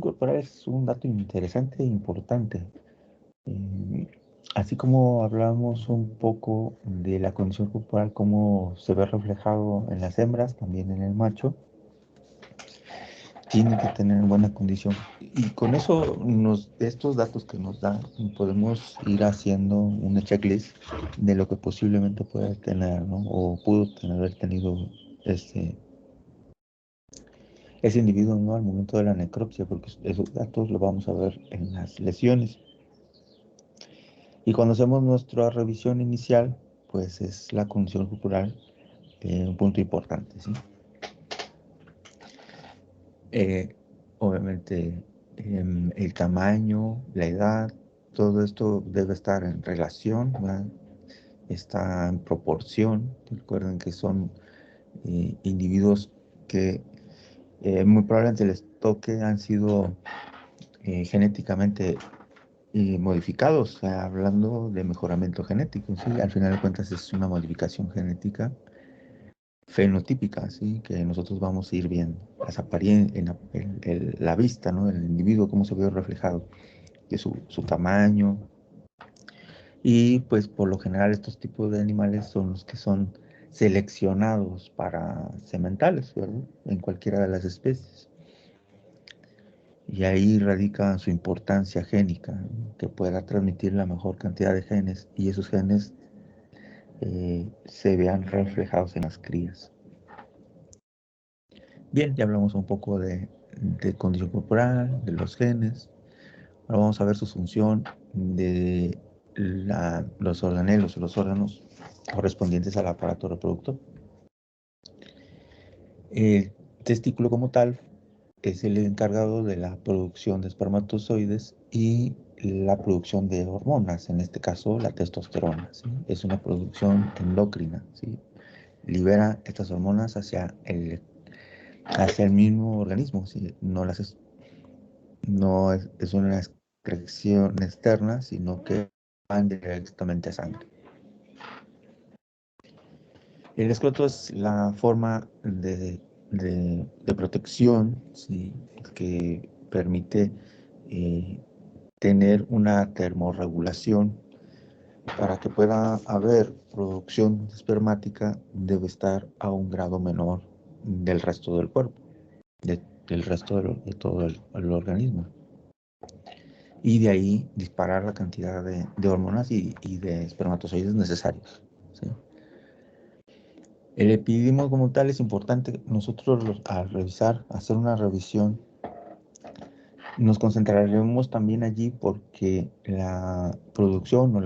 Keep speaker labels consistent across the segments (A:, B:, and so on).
A: corporal es un dato interesante e importante. Eh, Así como hablamos un poco de la condición corporal, cómo se ve reflejado en las hembras, también en el macho, tiene que tener buena condición. Y con eso, estos datos que nos da, podemos ir haciendo una checklist de lo que posiblemente pueda tener, ¿no? O pudo haber tenido ese, ese individuo, ¿no? Al momento de la necropsia, porque esos datos los vamos a ver en las lesiones. Y cuando hacemos nuestra revisión inicial, pues es la condición corporal un punto importante, ¿sí? Eh, Obviamente, el tamaño, la edad, todo esto debe estar en relación, ¿verdad? Está en proporción. Recuerden que son individuos que muy probablemente les toque, han sido genéticamente modificados, o sea, hablando de mejoramiento genético, ¿sí? Al final de cuentas es una modificación genética fenotípica, ¿sí? Que nosotros vamos a ir viendo las apariencias, la vista, ¿no? El individuo, cómo se ve reflejado, que su tamaño. Y pues por lo general estos tipos de animales son los que son seleccionados para sementales, ¿verdad? En cualquiera de las especies. Y ahí radica su importancia génica, ¿no? Que pueda transmitir la mejor cantidad de genes y esos genes se vean reflejados en las crías. Bien, ya hablamos un poco de condición corporal, de los genes. Ahora vamos a ver su función de los organelos o los órganos correspondientes al aparato reproductor. El testículo como tal es el encargado de la producción de espermatozoides y la producción de hormonas, en este caso la testosterona, ¿sí? Es una producción endocrina, ¿sí? Libera estas hormonas hacia el mismo organismo, ¿sí? No es una excreción externa, sino que van directamente a sangre. El escroto es la forma de protección, ¿sí? Que permite tener una termorregulación. Para que pueda haber producción espermática, debe estar a un grado menor del resto del cuerpo, del resto de todo el organismo. Y de ahí disparar la cantidad de hormonas y de espermatozoides necesarios, ¿sí? El epidimio como tal es importante. Nosotros al revisar, hacer una revisión, nos concentraremos también allí porque la producción o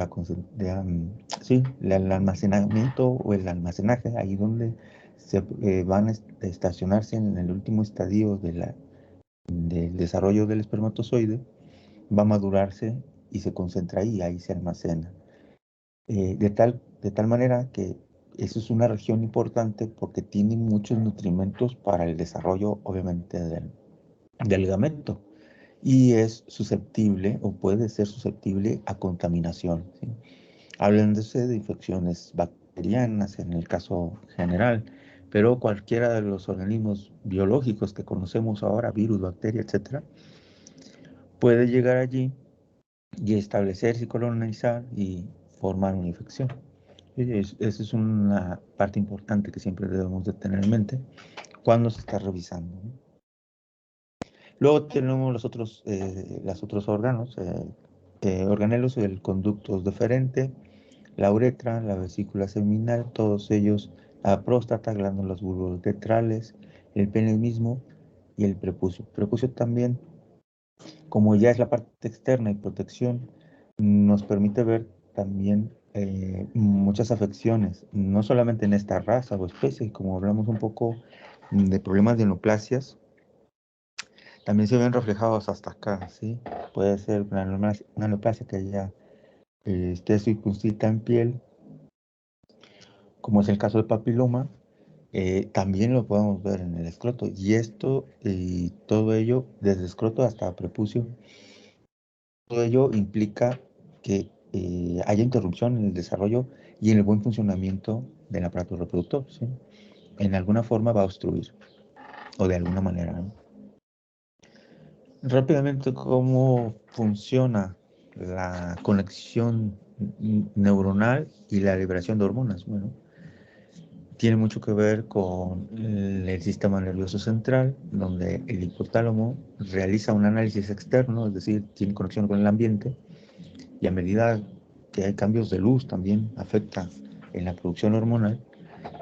A: sí, el almacenamiento o el almacenaje, ahí donde se van a estacionarse en el último estadio del desarrollo del espermatozoide, va a madurarse y se concentra ahí se almacena. De tal manera que eso es una región importante porque tiene muchos nutrimentos para el desarrollo, obviamente, del gamento y es susceptible o puede ser susceptible a contaminación, ¿sí? Hablándose de infecciones bacterianas en el caso general, pero cualquiera de los organismos biológicos que conocemos ahora, virus, bacteria, etcétera, puede llegar allí y establecerse y colonizar y formar una infección. Esa es una parte importante que siempre debemos de tener en mente cuando se está revisando, ¿no? Luego tenemos los otros órganos, organelos, el conducto deferente, la uretra, la vesícula seminal, todos ellos, la próstata, glándulas bulbourethales, el pene mismo y el prepucio. Prepucio también, como ya es la parte externa y protección, nos permite ver también muchas afecciones, no solamente en esta raza o especie, como hablamos un poco de problemas de neoplasias, también se ven reflejados hasta acá, ¿sí? Puede ser una neoplasia que ya esté circunscrita en piel, como es el caso del papiloma, también lo podemos ver en el escroto. Y esto y todo ello, desde escroto hasta prepucio, todo ello implica que haya interrupción en el desarrollo y en el buen funcionamiento del aparato reproductor, ¿sí? En alguna forma va a obstruir, o de alguna manera, ¿no? Rápidamente, ¿cómo funciona la conexión neuronal y la liberación de hormonas? Bueno, tiene mucho que ver con el sistema nervioso central, donde el hipotálamo realiza un análisis externo, es decir, tiene conexión con el ambiente, y a medida que hay cambios de luz también afecta en la producción hormonal.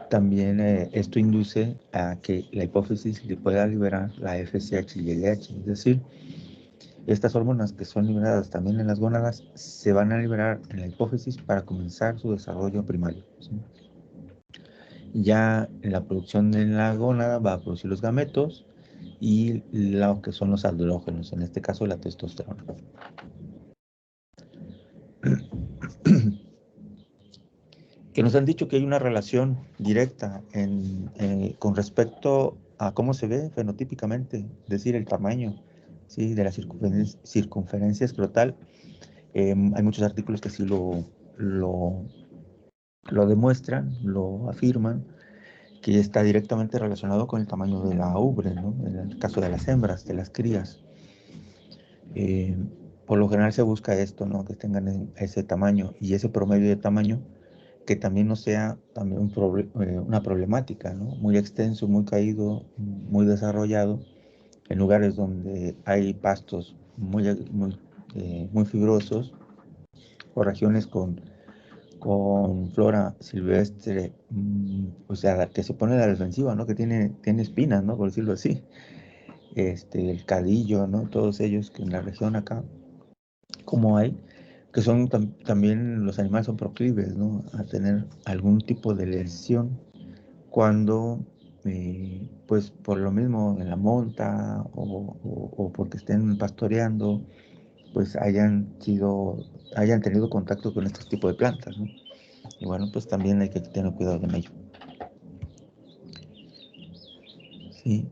A: También esto induce a que la hipófisis pueda liberar la FSH y el LH, es decir, estas hormonas que son liberadas también en las gónadas se van a liberar en la hipófisis para comenzar su desarrollo primario, ¿sí? Ya en la producción de la gónada va a producir los gametos y lo que son los andrógenos, en este caso la testosterona. Que nos han dicho que hay una relación directa con respecto a cómo se ve fenotípicamente, es decir, el tamaño, ¿sí?, de la circunferencia escrotal. Hay muchos artículos que sí lo demuestran, lo afirman, que está directamente relacionado con el tamaño de la ubre, ¿no?, en el caso de las hembras, de las crías. Por lo general se busca esto, ¿no?, que tengan ese tamaño y ese promedio de tamaño, que también no sea también una problemática, ¿no?, muy extenso, muy caído, muy desarrollado, en lugares donde hay pastos muy fibrosos, o regiones con flora silvestre, o sea, que se pone a la defensiva, ¿no?, que tiene espinas, ¿no?, por decirlo así. El cadillo, ¿no?, todos ellos que en la región acá, como hay, que son también los animales son proclives, ¿no?, a tener algún tipo de lesión cuando, pues por lo mismo en la monta o porque estén pastoreando, pues hayan tenido contacto con estos tipos de plantas, ¿no? Y bueno, pues también hay que tener cuidado con ello. Sí.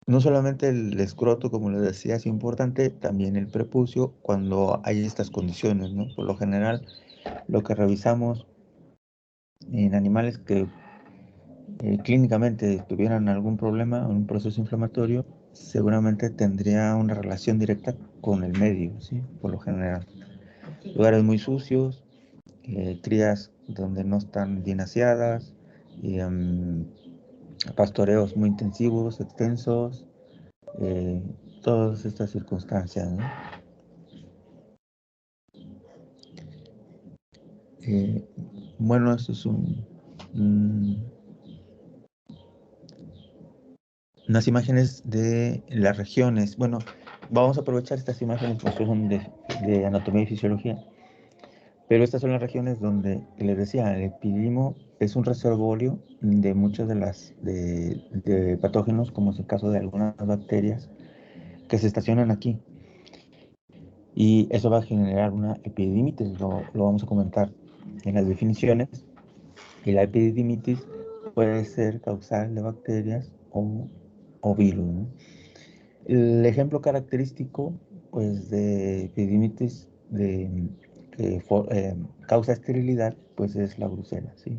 A: No solamente el escroto, como les decía, es importante, también el prepucio cuando hay estas condiciones, ¿no? Por lo general, lo que revisamos en animales que clínicamente tuvieran algún problema, un proceso inflamatorio, seguramente tendría una relación directa con el medio, ¿sí? Por lo general. Lugares muy sucios, crías donde no están bien aseadas, y, pastoreos muy intensivos, extensos, eh, todas estas circunstancias, ¿no? Eh, bueno, esto es unas imágenes de las regiones. Bueno, vamos a aprovechar estas imágenes porque son de anatomía y fisiología, pero estas son las regiones donde, les decía, el epididimo es un reservorio de muchas de patógenos, como es el caso de algunas bacterias que se estacionan aquí. Y eso va a generar una epididimitis, lo vamos a comentar en las definiciones. Y la epididimitis puede ser causal de bacterias o virus, ¿no? El ejemplo característico, pues, de epididimitis que causa esterilidad, pues es la brucela, ¿sí?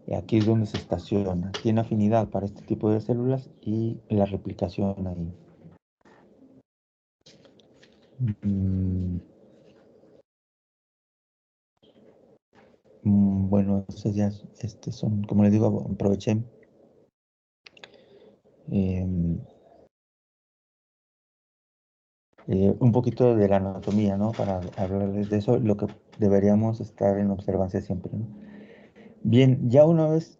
A: Y aquí es donde se estaciona. Tiene afinidad para este tipo de células y la replicación ahí. Mm, bueno, entonces ya son, como les digo, aproveché eh, un poquito de la anatomía, ¿no?, para hablarles de eso, lo que deberíamos estar en observancia siempre, ¿no? Bien, ya una vez,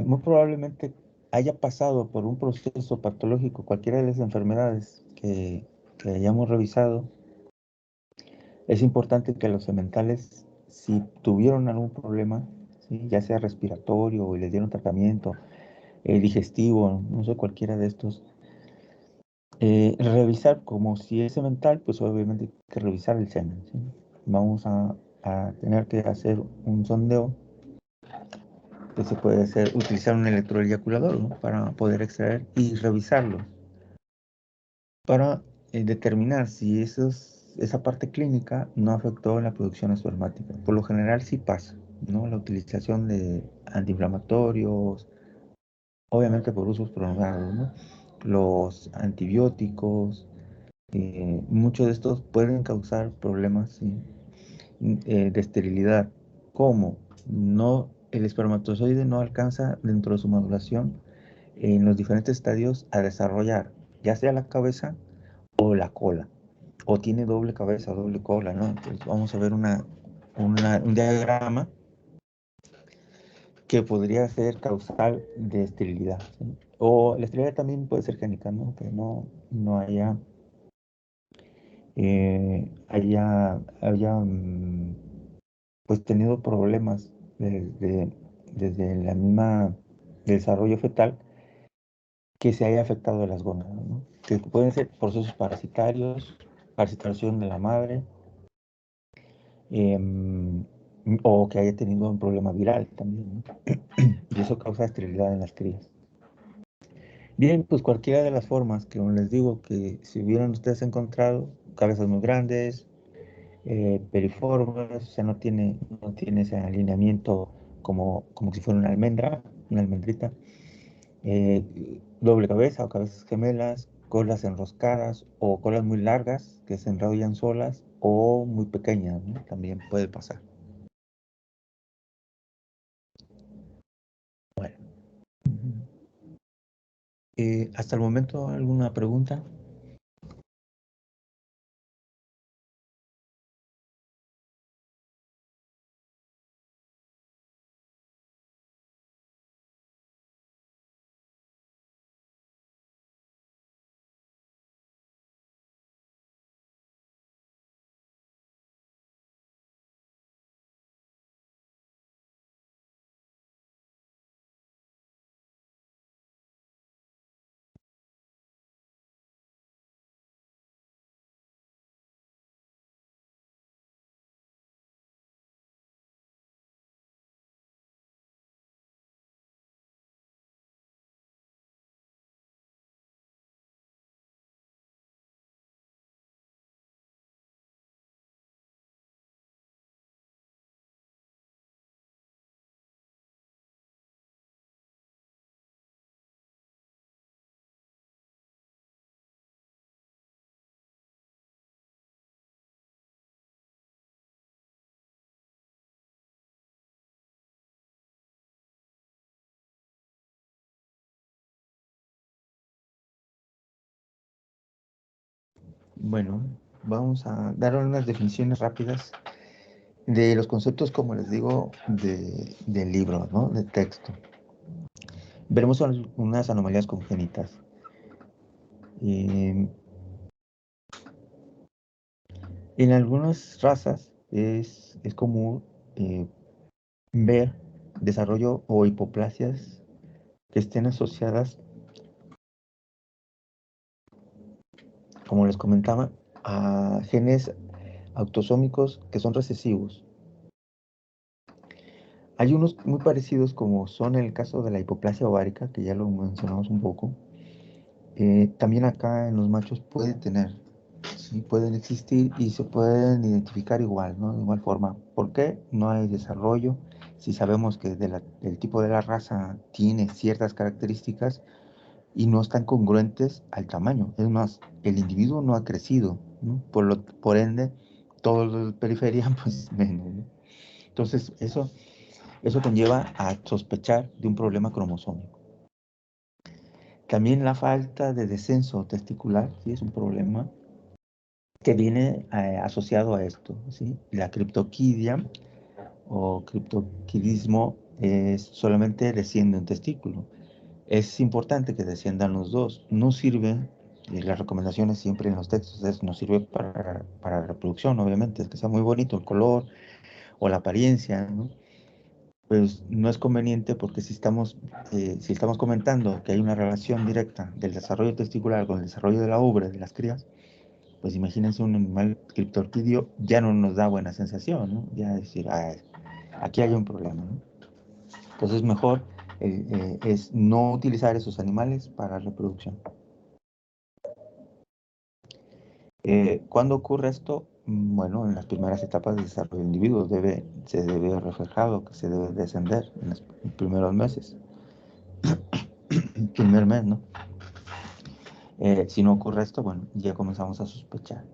A: muy probablemente haya pasado por un proceso patológico, cualquiera de las enfermedades que hayamos revisado, es importante que los sementales, si tuvieron algún problema, ¿sí?, ya sea respiratorio o les dieron tratamiento, digestivo, no sé, cualquiera de estos, revisar, como si es semental, pues obviamente hay que revisar el semen, ¿sí? Vamos a tener que hacer un sondeo, que se puede utilizar un electroeyaculador, ¿no?, para poder extraer y revisarlo, para determinar si esa parte clínica no afectó la producción espermática. Por lo general sí pasa, ¿no?, la utilización de antiinflamatorios, obviamente por usos prolongados, ¿no? los antibióticos, muchos de estos pueden causar problemas, ¿sí? De esterilidad. ¿Cómo? No, el espermatozoide no alcanza dentro de su maduración en los diferentes estadios a desarrollar ya sea la cabeza o la cola, o tiene doble cabeza, doble cola, ¿no? Entonces vamos a ver un diagrama que podría ser causal de esterilidad, ¿sí? O la esterilidad también puede ser génica, ¿no? Que no haya pues tenido problemas desde la misma desarrollo fetal que se haya afectado a las gónadas, ¿no? Que pueden ser procesos parasitarios, parasitación de la madre, em, o que haya tenido un problema viral también, ¿no? Y eso causa esterilidad en las crías. Bien, pues cualquiera de las formas que les digo que si hubieran ustedes encontrado, cabezas muy grandes, periformes, o sea, no tiene ese alineamiento como si fuera una almendra, una almendrita, doble cabeza o cabezas gemelas, colas enroscadas o colas muy largas que se enrollan solas o muy pequeñas, ¿no? También puede pasar. Bueno, hasta el momento, ¿alguna pregunta? Bueno, vamos a dar unas definiciones rápidas de los conceptos, como les digo, del libro, ¿no? De texto. Veremos unas anomalías congénitas. Eh, en algunas razas es común eh, ver desarrollo o hipoplasias que estén asociadas, como les comentaba, a genes autosómicos que son recesivos. Hay unos muy parecidos como son el caso de la hipoplasia ovárica, que ya lo mencionamos un poco. También acá en los machos puede tener, sí, pueden existir y se pueden identificar igual, ¿no? De igual forma. ¿Por qué? No hay desarrollo. Si sabemos que el tipo de la raza tiene ciertas características y no están congruentes al tamaño. Es más, el individuo no ha crecido, ¿no? Por ende, todo la periferia, pues menos, ¿no? Entonces, eso conlleva a sospechar de un problema cromosómico. También la falta de descenso testicular, ¿sí? Es un problema que viene asociado a esto, ¿sí? La criptoquidia o criptoquidismo es solamente desciende un testículo. Es importante que desciendan los dos. No sirve, y las recomendaciones siempre en los textos es, no sirve para reproducción, obviamente, es que sea muy bonito el color o la apariencia, ¿no? Pues no es conveniente porque si estamos comentando que hay una relación directa del desarrollo testicular con el desarrollo de la ubre de las crías, pues imagínense un animal criptorquidio, ya no nos da buena sensación, ¿no? Ya decir, aquí hay un problema, ¿no? Entonces mejor es no utilizar esos animales para reproducción. ¿Cuándo ocurre esto? Bueno, en las primeras etapas de desarrollo del individuo se debe reflejado que se debe descender en los primeros meses, primer mes, ¿no? Si no ocurre esto, bueno, ya comenzamos a sospechar.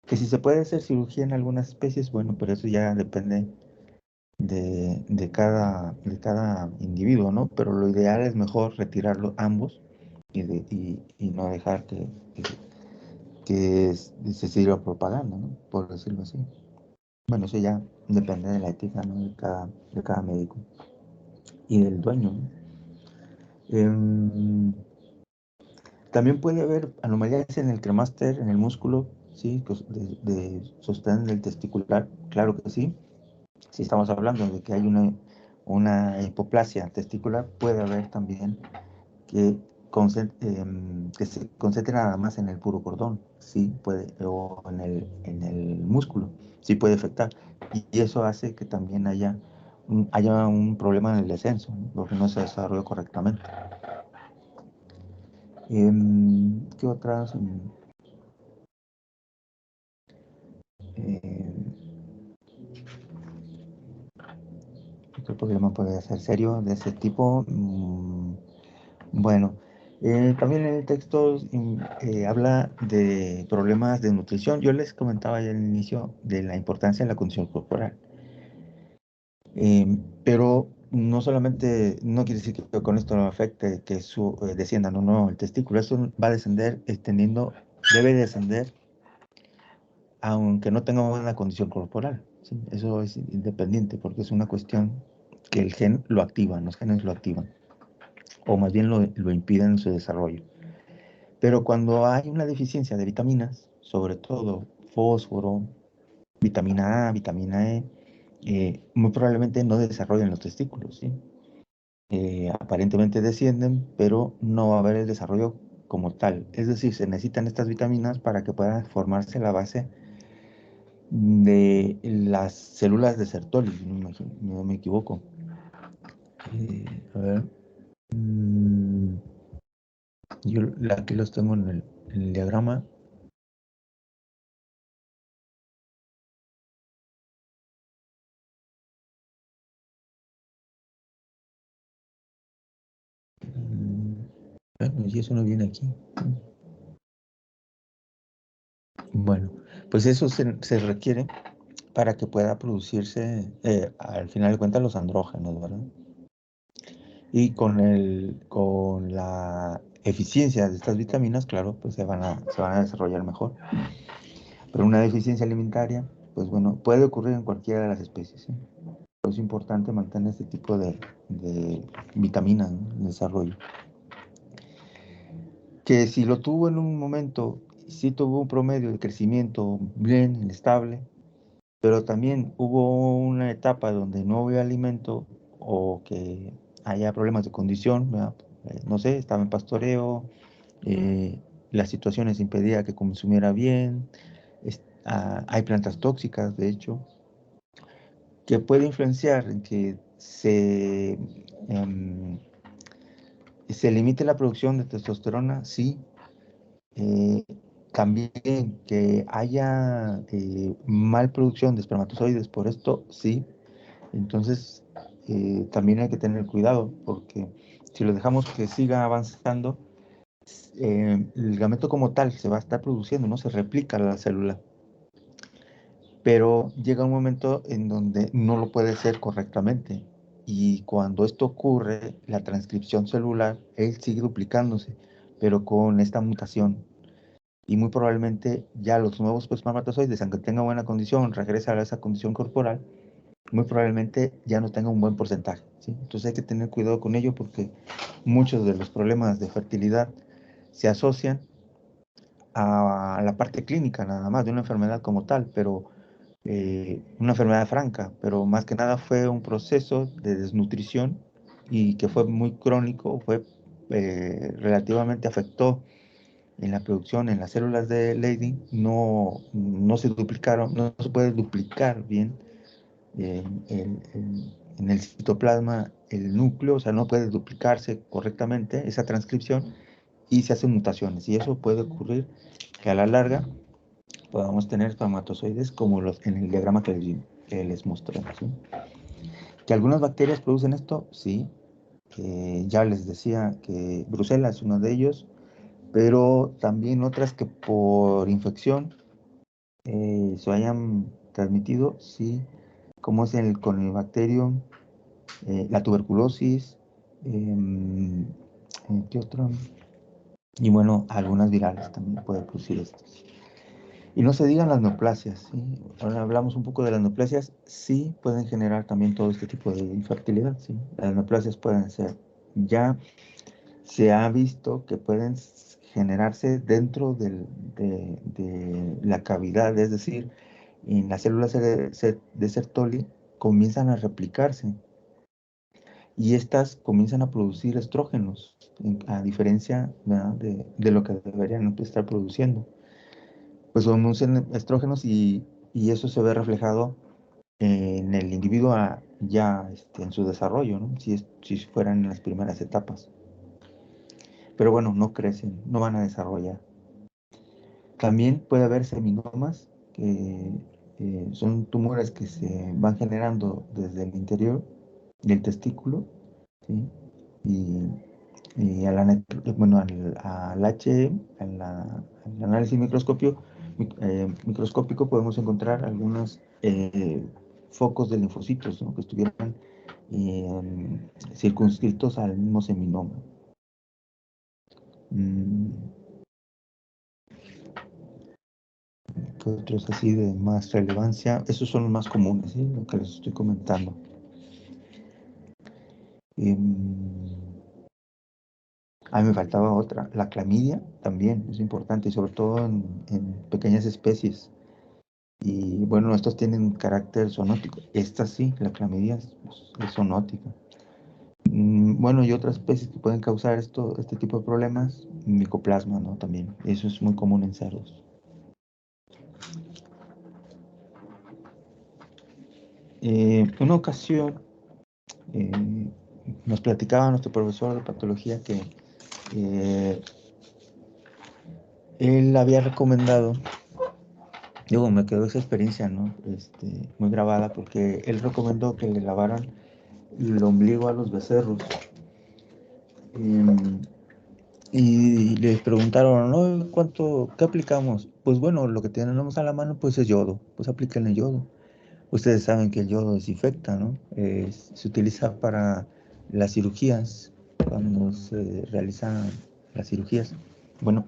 A: Que si se puede hacer cirugía en algunas especies, bueno, pero eso ya depende de cada individuo, ¿no? Pero lo ideal es mejor retirarlos ambos y no dejar que se siga propagando, ¿no? Por decirlo así. Bueno, eso ya depende de la ética, ¿no? de cada médico y del dueño, ¿no? Em, También puede haber anomalías en el cremaster, en el músculo, ¿sí? Pues de sostén del testicular, claro que sí. Si estamos hablando de que hay una hipoplasia testicular, puede haber también que, que se concentre nada más en el puro cordón, sí puede, o en el músculo, sí puede afectar. Y eso hace que también haya un problema en el descenso, ¿no? Porque no se desarrolla correctamente. ¿Qué otras? Eh, ¿Otro problema puede ser serio de ese tipo? Bueno, también en el texto habla de problemas de nutrición. Yo les comentaba ya al inicio de la importancia de la condición corporal. Pero no solamente, no quiere decir que con esto no afecte que descienda, no, no, el testículo, eso va a descender debe descender aunque no tenga una condición corporal, ¿sí? Eso es independiente porque es una cuestión que el gen lo activa, los genes lo activan, o más bien lo impiden en su desarrollo. Pero cuando hay una deficiencia de vitaminas, sobre todo fósforo, vitamina A, vitamina E, muy probablemente no desarrollen los testículos, ¿sí? Aparentemente descienden, pero no va a haber el desarrollo como tal. Es decir, se necesitan estas vitaminas para que pueda formarse la base de las células de Sertoli, no me equivoco. A ver. mm, yo aquí los tengo en el diagrama. Y eso no viene aquí. Bueno, pues eso se requiere para que pueda producirse, al final de cuentas, los andrógenos, ¿verdad? Y con la eficiencia de estas vitaminas, claro, pues se van a desarrollar mejor. Pero una deficiencia alimentaria, pues bueno, puede ocurrir en cualquiera de las especies, ¿sí? Pero es importante mantener este tipo de vitaminas, ¿no?, en desarrollo. Que si lo tuvo en un momento, sí tuvo un promedio de crecimiento bien, estable, pero también hubo una etapa donde no había alimento o que haya problemas de condición, ¿verdad? No sé, estaba en pastoreo, las situaciones impedían que consumiera bien, hay plantas tóxicas, de hecho, que puede influenciar en que se limite la producción de testosterona, sí. Eh, También que haya mal producción de espermatozoides por esto, sí. Entonces, también hay que tener cuidado porque si lo dejamos que siga avanzando, el gameto como tal se va a estar produciendo, ¿no? Se replica la célula, pero llega un momento en donde no lo puede hacer correctamente. Y cuando esto ocurre, la transcripción celular, él sigue duplicándose, pero con esta mutación. Y muy probablemente ya los nuevos espermatozoides, aunque tenga buena condición, regresa a esa condición corporal, muy probablemente ya no tenga un buen porcentaje, ¿sí? Entonces hay que tener cuidado con ello porque muchos de los problemas de fertilidad se asocian a la parte clínica nada más de una enfermedad como tal, pero una enfermedad franca, pero más que nada fue un proceso de desnutrición y que fue muy crónico, relativamente afectó en la producción, en las células de Leydig, no se duplicaron, no se puede duplicar bien en el citoplasma el núcleo, o sea, no puede duplicarse correctamente esa transcripción y se hacen mutaciones. Y eso puede ocurrir que a la larga podamos tener espermatozoides como en el diagrama que les mostré, ¿sí? ¿Que algunas bacterias producen esto? Sí. Ya les decía que Bruselas es uno de ellos, pero también otras que por infección se hayan transmitido, sí, como es con el bacterio, la tuberculosis, em, ¿qué otro? Y bueno, algunas virales también puede producir estos. Y no se digan las neoplasias, ¿sí? Ahora hablamos un poco de las neoplasias, sí pueden generar también todo este tipo de infertilidad, ¿sí? Las neoplasias pueden ser, ya se ha visto que pueden generarse dentro de la cavidad, es decir, en las células de Sertoli comienzan a replicarse y estas comienzan a producir estrógenos, a diferencia, ¿verdad?, de lo que deberían estar produciendo. Pues producen estrógenos y eso se ve reflejado en el individuo ya en su desarrollo, ¿no? Si fueran en las primeras etapas. Pero bueno, no crecen, no van a desarrollar. También puede haber seminomas, que son tumores que se van generando desde el interior del testículo, ¿sí? Y, y bueno, al al análisis microscópico podemos encontrar algunos focos de linfocitos, ¿no?, que estuvieran circunscritos al mismo seminoma. ¿Qué otros así de más relevancia? Esos son los más comunes, ¿sí?, lo que les estoy comentando. A mí me faltaba otra. La clamidia también es importante, y sobre todo en pequeñas especies. Y bueno, estos tienen carácter zoonótico. Esta sí, la clamidia es zoonótica. Bueno, y otras especies que pueden causar este tipo de problemas, micoplasma, ¿no? También. Eso es muy común en cerdos. Una ocasión nos platicaba nuestro profesor de patología que él había recomendado, digo, me quedó esa experiencia, ¿no?, muy grabada, porque él recomendó que le lavaran el ombligo a los becerros. Y les preguntaron, ¿no?, ¿qué aplicamos? Pues bueno, lo que tenemos a la mano pues es yodo, pues apliquen el yodo. Ustedes saben que el yodo desinfecta, ¿no? Se utiliza para las cirugías, cuando se realizan las cirugías. Bueno,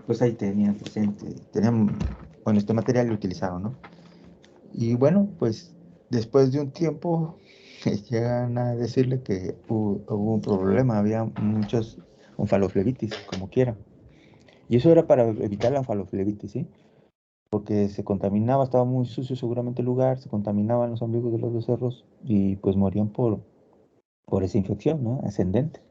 A: pues ahí tenían presente, bueno, este material lo utilizaron, ¿no? Y bueno, pues después de un tiempo llegan a decirle que hubo un problema, había muchos onfaloflebitis, como quiera. Y eso era para evitar la onfaloflebitis, ¿sí? Porque se contaminaba, estaba muy sucio seguramente el lugar, se contaminaban los ombligos de los becerros y pues morían por esa infección, ¿no?, ascendente.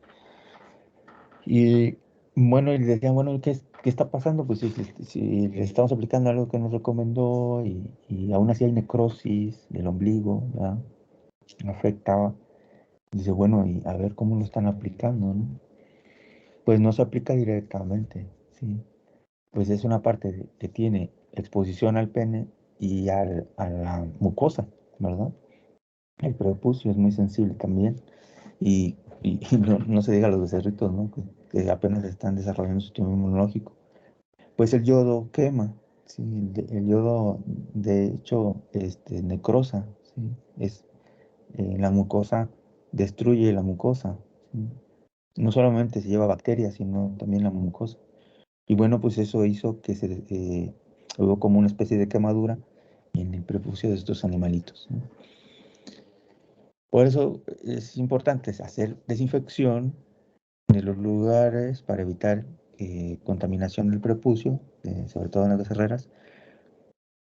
A: Y bueno, y le decían, bueno, ¿qué está pasando? Pues si le estamos aplicando algo que nos recomendó y aún así hay necrosis del ombligo, ¿verdad?, afectaba. Dice, bueno, y a ver cómo lo están aplicando, ¿no? Pues no se aplica directamente, ¿sí? Pues es una parte que tiene exposición al pene y a la mucosa, ¿verdad? El prepucio es muy sensible también. Y no se diga los becerritos, ¿no?, que apenas están desarrollando su sistema inmunológico. Pues el yodo quema, ¿sí? El yodo, de hecho, necrosa, ¿sí? La mucosa, destruye la mucosa, ¿sí? No solamente se lleva bacterias, sino también la mucosa. Y bueno, pues eso hizo que hubo como una especie de quemadura en el prepucio de estos animalitos, ¿no? Por eso es importante hacer desinfección de los lugares para evitar contaminación del prepucio, sobre todo en las becerreras,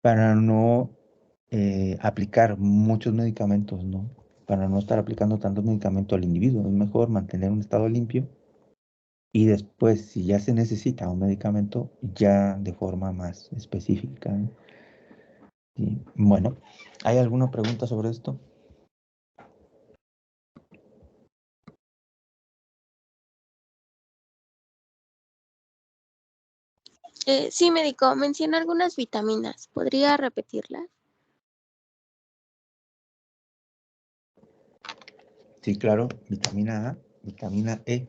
A: para no aplicar muchos medicamentos, ¿no? Para no estar aplicando tantos medicamentos al individuo. Es mejor mantener un estado limpio y después, si ya se necesita un medicamento, ya de forma más específica, ¿no? Y bueno, ¿hay alguna pregunta sobre esto?
B: Sí, médico, menciona algunas vitaminas. ¿Podría repetirlas?
A: Sí, claro, vitamina A, vitamina E,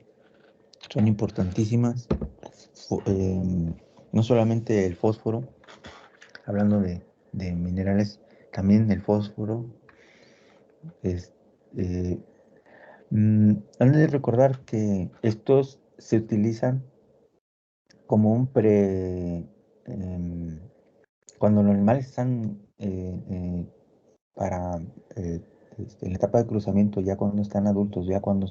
A: son importantísimas. No solamente el fósforo, hablando de minerales, también el fósforo. Han de recordar que estos se utilizan como un cuando los animales están para en la etapa de cruzamiento, ya cuando están adultos, ya cuando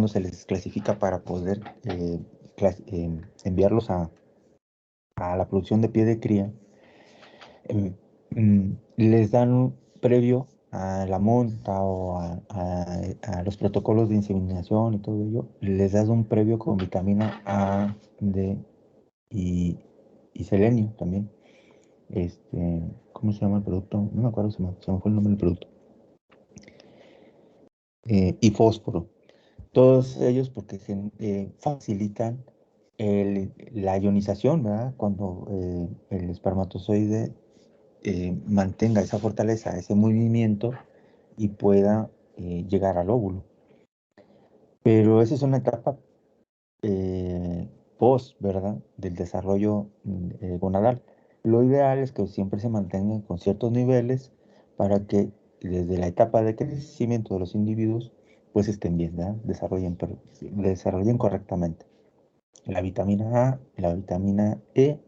A: se les clasifica para poder enviarlos a la producción de pie de cría, les dan un previo a la monta o a los protocolos de inseminación y todo ello, les das un previo con vitamina A, D y selenio también. ¿Cómo se llama el producto? No me acuerdo, se me fue el nombre del producto. Y fósforo. Todos ellos porque facilitan la ionización, ¿verdad? Cuando el espermatozoide mantenga esa fortaleza, ese movimiento y pueda llegar al óvulo. Pero esa es una etapa post, ¿verdad? Del desarrollo gonadal. Lo ideal es que siempre se mantengan con ciertos niveles para que desde la etapa de crecimiento de los individuos pues estén bien, ¿verdad? Desarrollen correctamente. La vitamina A, la vitamina E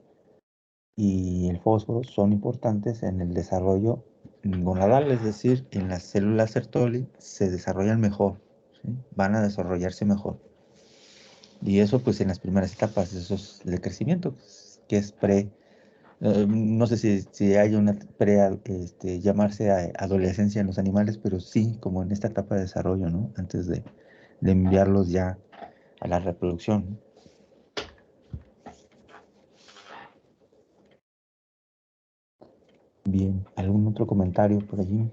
A: y el fósforo son importantes en el desarrollo gonadal, es decir, en las células Sertoli se desarrollan mejor, ¿sí? Van a desarrollarse mejor. Y eso pues en las primeras etapas, eso es de crecimiento, que es no sé si hay una llamarse adolescencia en los animales, pero sí, como en esta etapa de desarrollo, ¿no? Antes de enviarlos ya a la reproducción. Bien, ¿algún otro comentario por allí?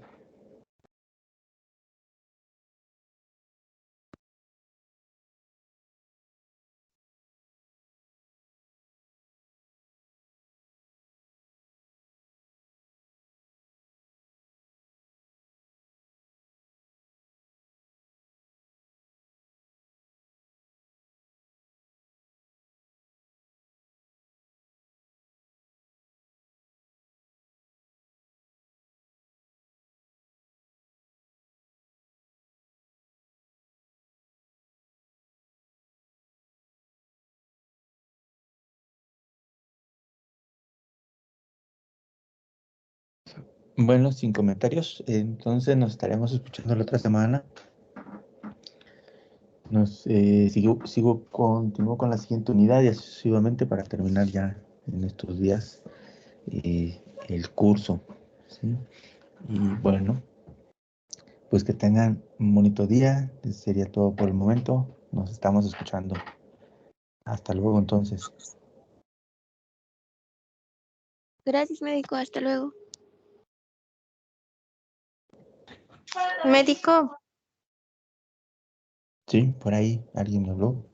A: Bueno, sin comentarios, entonces nos estaremos escuchando la otra semana. Continúo con la siguiente unidad y así sucesivamente para terminar ya en estos días el curso, ¿sí? Y bueno, pues que tengan un bonito día. Sería todo por el momento. Nos estamos escuchando. Hasta luego entonces.
B: Gracias, médico. Hasta luego. Médico.
A: Sí, por ahí alguien me habló.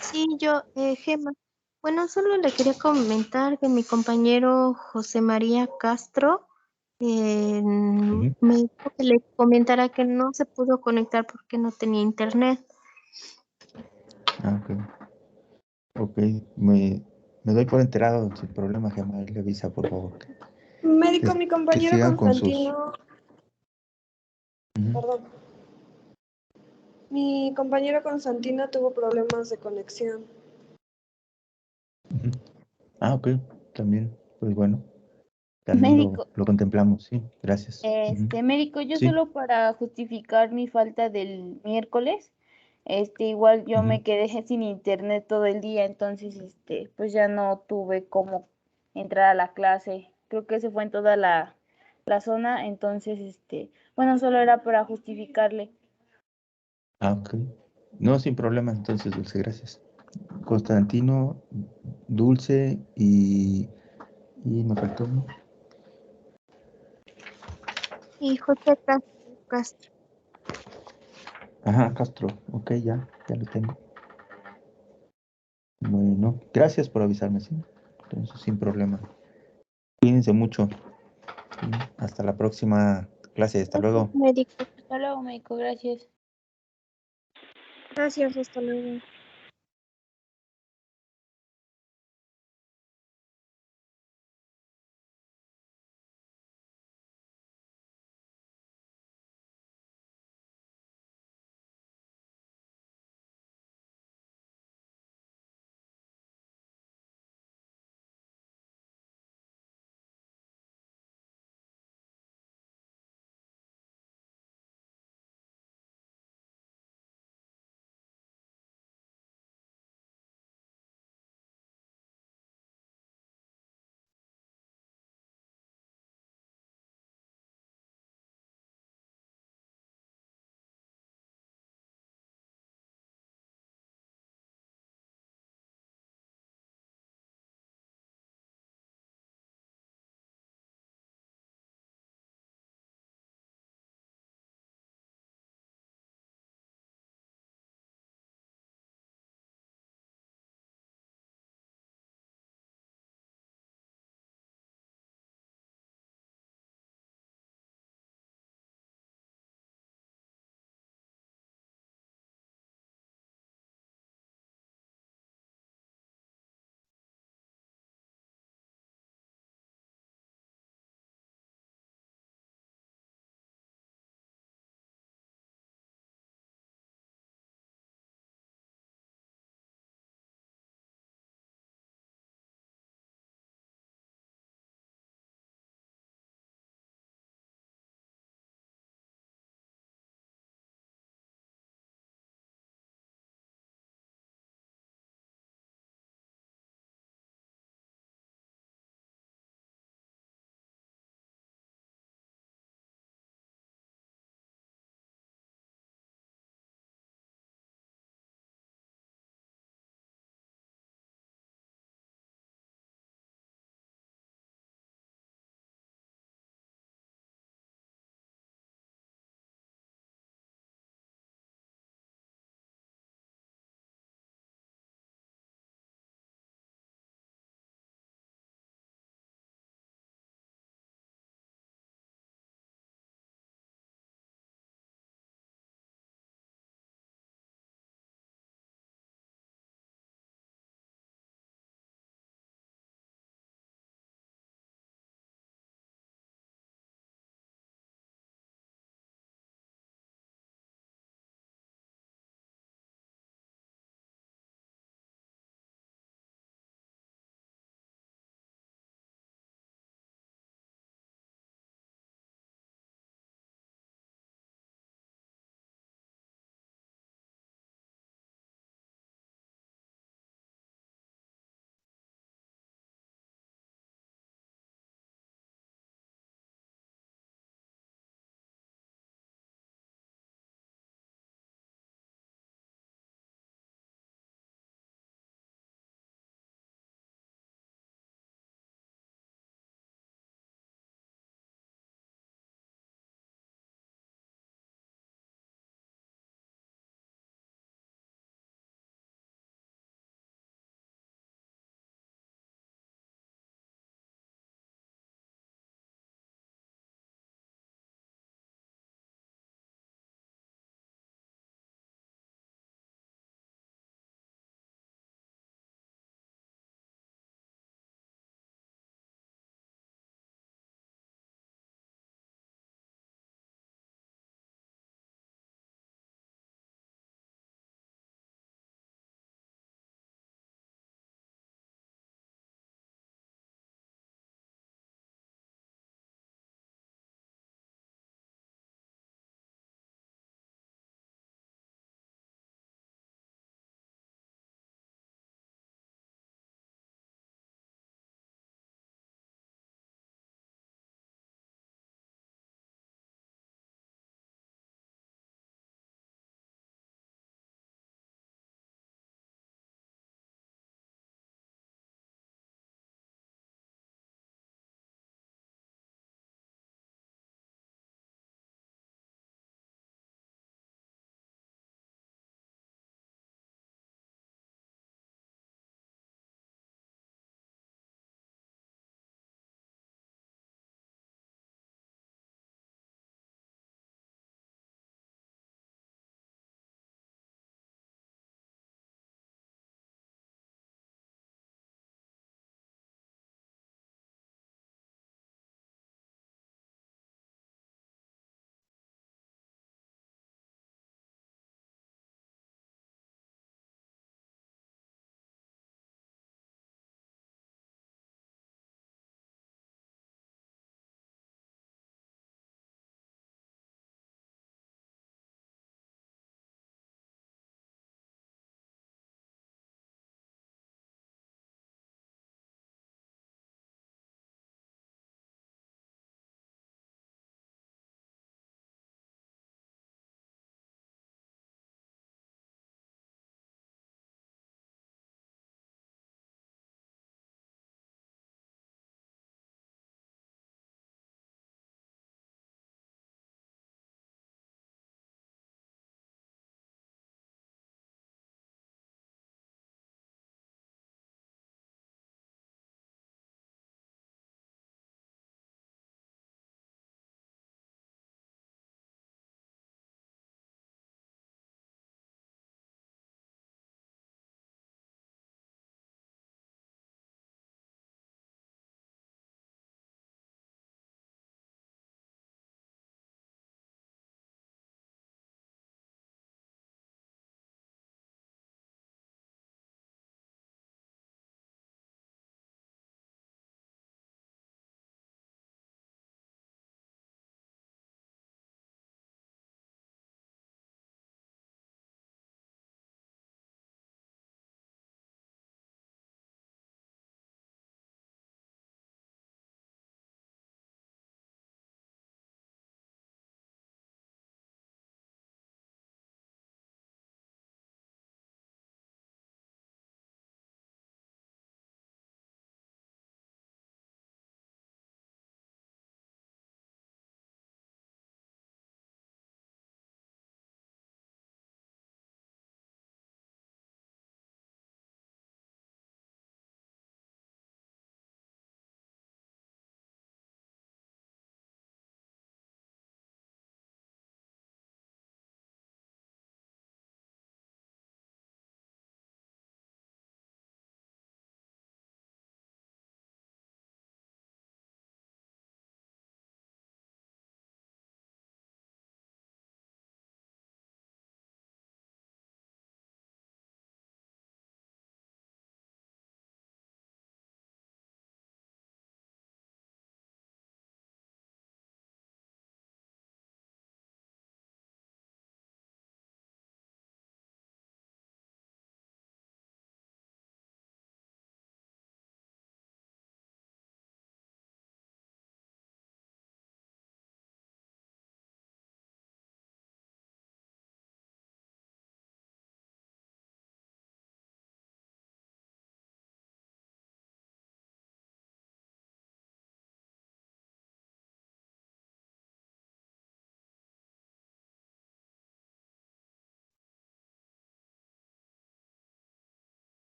B: Sí, yo, Gemma. Bueno, solo le quería comentar que mi compañero José María Castro me dijo que le comentara que no se pudo conectar porque no tenía internet.
A: Ah, ok. Ok, me doy por enterado, sin problema, Gemma, le avisa, por favor.
C: Médico, mi
A: Que
C: compañero
A: sigan con
C: Constantino, perdón, mi compañero Constantino tuvo problemas de conexión.
A: Ah, ok, también, pues bueno, también
D: Médico,
A: lo contemplamos, sí, gracias.
D: médico, yo
A: Sí.
D: solo para justificar mi falta del miércoles, igual yo me quedé sin internet todo el día, entonces, pues ya no tuve cómo entrar a la clase. Creo que se fue en toda la zona, entonces, bueno, solo era para justificarle.
A: Ah, ok. No, sin problema, entonces, Dulce, gracias. Constantino, Dulce y me faltó uno.
B: Y José Castro.
A: Ajá, Castro, ok, ya lo tengo. Bueno, gracias por avisarme, sí. Entonces, sin problema. Cuídense mucho. Sí, hasta la próxima clase. Hasta luego.
B: Médico.
D: Hasta luego, médico, gracias.
B: Gracias, hasta luego.